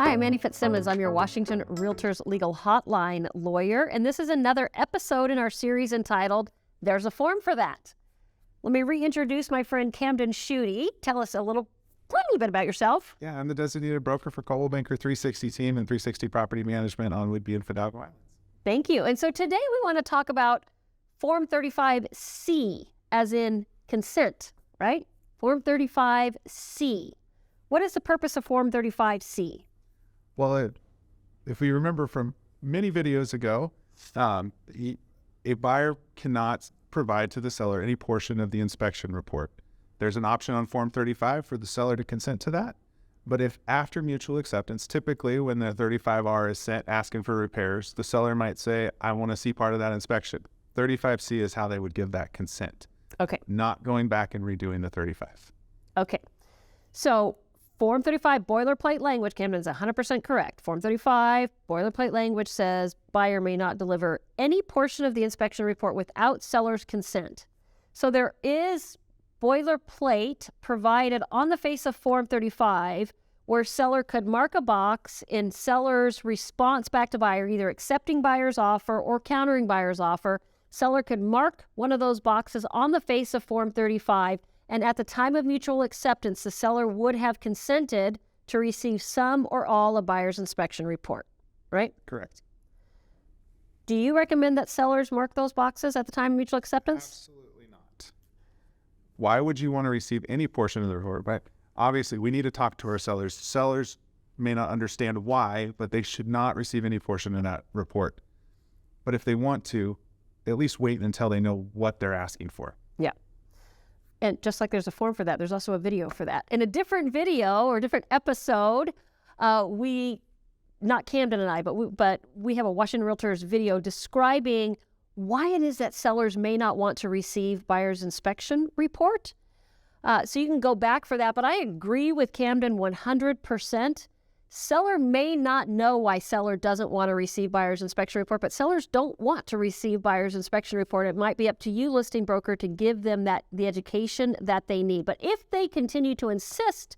Hi, I'm Annie Fitzsimmons. I'm your Washington REALTORS Legal Hotline lawyer, and this is another episode in our series entitled, There's a Form for That. Let me reintroduce my friend Camden Schutte. Tell us a little bit about yourself. Yeah, I'm the designated broker for Coldwell Banker 360 team and 360 Property Management on Whidbey and Fidalgo Islands. Thank you. And so today we want to talk about Form 35C, as in consent, right? Form 35C. What is the purpose of Form 35C? Well, if we remember from many videos ago, a buyer cannot provide to the seller any portion of the inspection report. There's an option on Form 35 for the seller to consent to that. But if after mutual acceptance, typically when the 35R is sent asking for repairs, the seller might say, I want to see part of that inspection. 35C is how they would give that consent. Okay. Not going back and redoing the 35. Okay. So Form 35 boilerplate language, Camden's 100% correct. Form 35 boilerplate language says buyer may not deliver any portion of the inspection report without seller's consent. So there is boilerplate provided on the face of Form 35 where seller could mark a box in seller's response back to buyer, either accepting buyer's offer or countering buyer's offer. Seller could mark one of those boxes on the face of Form 35, and at the time of mutual acceptance, the seller would have consented to receive some or all of buyer's inspection report, right? Correct. Do you recommend that sellers mark those boxes at the time of mutual acceptance? Absolutely not. Why would you want to receive any portion of the report? But obviously, we need to talk to our sellers. Sellers may not understand why, but they should not receive any portion of that report. But if they want to, at least wait until they know what they're asking for. Yeah. And just like there's a form for that, there's also a video for that. In a different video or a different episode, not Camden and I, but we have a Washington REALTORS video describing why it is that sellers may not want to receive buyer's inspection report. So you can go back for that, but I agree with Camden 100%. Seller may not know why seller doesn't want to receive buyer's inspection report, but sellers don't want to receive buyer's inspection report. It might be up to you, listing broker, to give them the education that they need. But if they continue to insist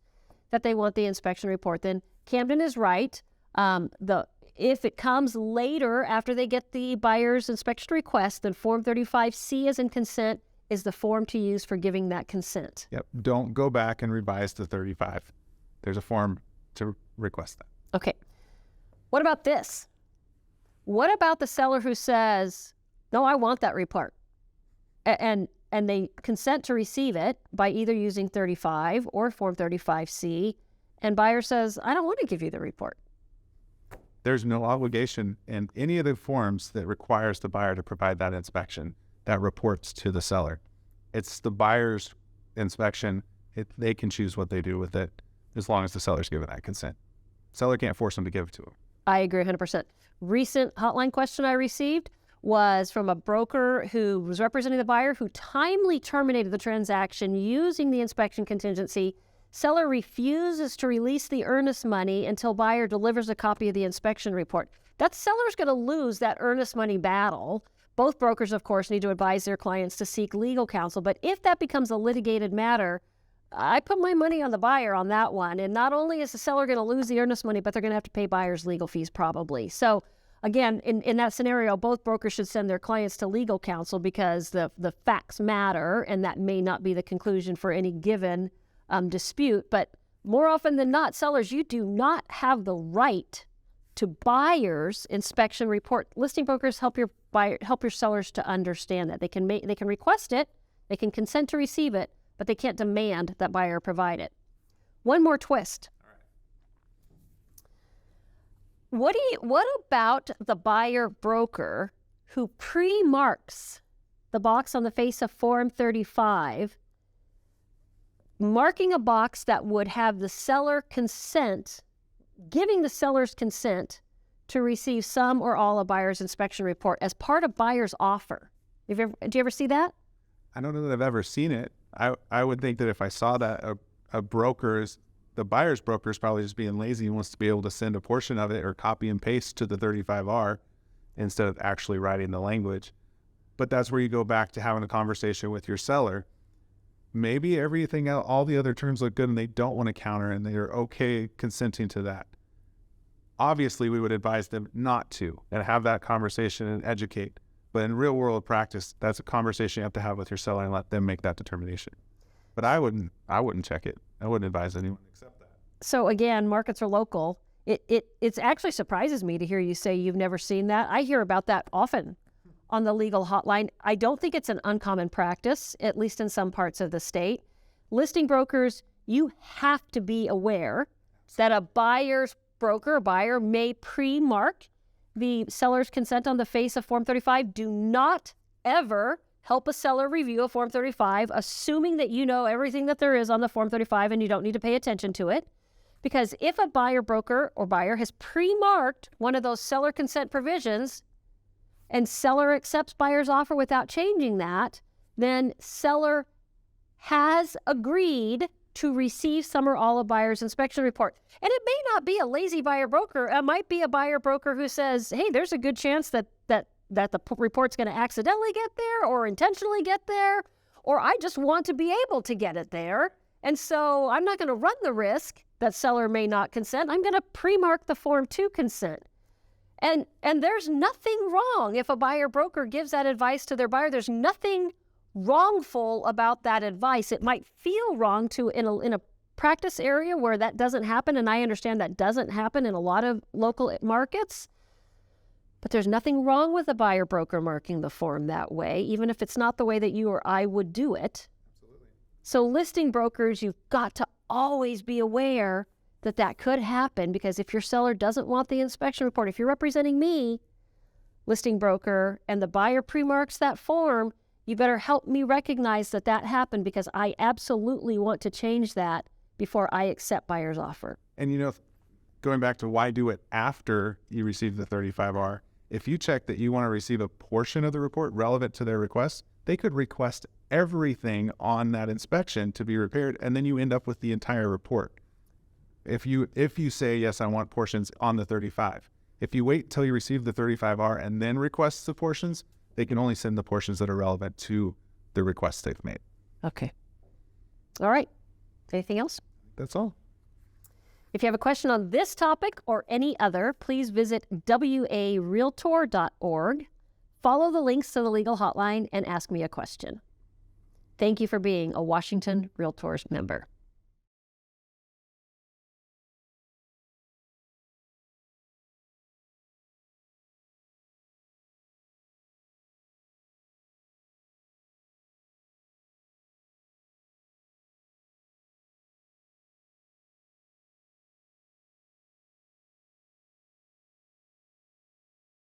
that they want the inspection report, then Camden is right. If it comes later after they get the buyer's inspection request, then Form 35C as in consent is the form to use for giving that consent. Yep. Don't go back and revise the 35. There's a form to request that. Okay. What about this? What about the seller who says, no, I want that report, and they consent to receive it by either using 35 or Form 35C, and buyer says, I don't want to give you the report? There's no obligation in any of the forms that requires the buyer to provide that inspection that reports to the seller. It's the buyer's inspection. They can choose what they do with it as long as the seller's given that consent. Seller can't force them to give it to them. I agree 100%. Recent hotline question I received was from a broker who was representing the buyer who timely terminated the transaction using the inspection contingency. Seller refuses to release the earnest money until buyer delivers a copy of the inspection report. That seller's going to lose that earnest money battle. Both brokers, of course, need to advise their clients to seek legal counsel. But if that becomes a litigated matter, I put my money on the buyer on that one. And not only is the seller going to lose the earnest money, but they're going to have to pay buyer's legal fees probably. So again, in that scenario, both brokers should send their clients to legal counsel because the facts matter, and that may not be the conclusion for any given dispute. But more often than not, sellers, you do not have the right to buyer's inspection report. Listing brokers help your sellers to understand that. They can request it, they can consent to receive it, but they can't demand that buyer provide it. One more twist. All right. What about the buyer broker who pre-marks the box on the face of Form 35, marking a box that would have the seller consent, giving the seller's consent to receive some or all of buyer's inspection report as part of buyer's offer? Do you ever see that? I don't know that I've ever seen it. I would think that if I saw that, the buyer's broker is probably just being lazy and wants to be able to send a portion of it or copy and paste to the 35R instead of actually writing the language. But that's where you go back to having a conversation with your seller. Maybe everything else, all the other terms look good and they don't want to counter and they're okay consenting to that. Obviously, we would advise them not to and have that conversation and educate. But in real world practice, that's a conversation you have to have with your seller and let them make that determination. But I wouldn't check it. I wouldn't advise anyone except that. So again, markets are local. It actually surprises me to hear you say you've never seen that. I hear about that often on the legal hotline. I don't think it's an uncommon practice, at least in some parts of the state. Listing brokers, you have to be aware that a buyer's broker, a buyer, may pre-mark the seller's consent on the face of Form 35. Do not ever help a seller review a Form 35, assuming that you know everything that there is on the Form 35 and you don't need to pay attention to it. Because if a buyer, broker, or buyer has pre-marked one of those seller consent provisions and seller accepts buyer's offer without changing that, then seller has agreed to receive some or all of buyer's inspection report. And it may not be a lazy buyer broker. It might be a buyer broker who says, hey, there's a good chance that the report's going to accidentally get there or intentionally get there, or I just want to be able to get it there. And so I'm not going to run the risk that seller may not consent. I'm going to pre-mark the Form 2 consent. And there's nothing wrong if a buyer broker gives that advice to their buyer. There's nothing wrongful about that advice. It might feel wrong in a practice area where that doesn't happen, and I understand that doesn't happen in a lot of local markets. But there's nothing wrong with a buyer broker marking the form that way, even if it's not the way that you or I would do it. Absolutely. So listing brokers, you've got to always be aware that that could happen, because if your seller doesn't want the inspection report, if you're representing me, listing broker, and the buyer pre-marks that form, you better help me recognize that that happened, because I absolutely want to change that before I accept buyer's offer. And going back to why do it after you receive the 35R, if you check that you want to receive a portion of the report relevant to their request, they could request everything on that inspection to be repaired, and then you end up with the entire report. If you say, yes, I want portions on the 35. If you wait till you receive the 35R and then request the portions, they can only send the portions that are relevant to the requests they've made. Okay. All right. Anything else? That's all. If you have a question on this topic or any other, please visit warealtor.org, follow the links to the legal hotline, and ask me a question. Thank you for being a Washington REALTORS member.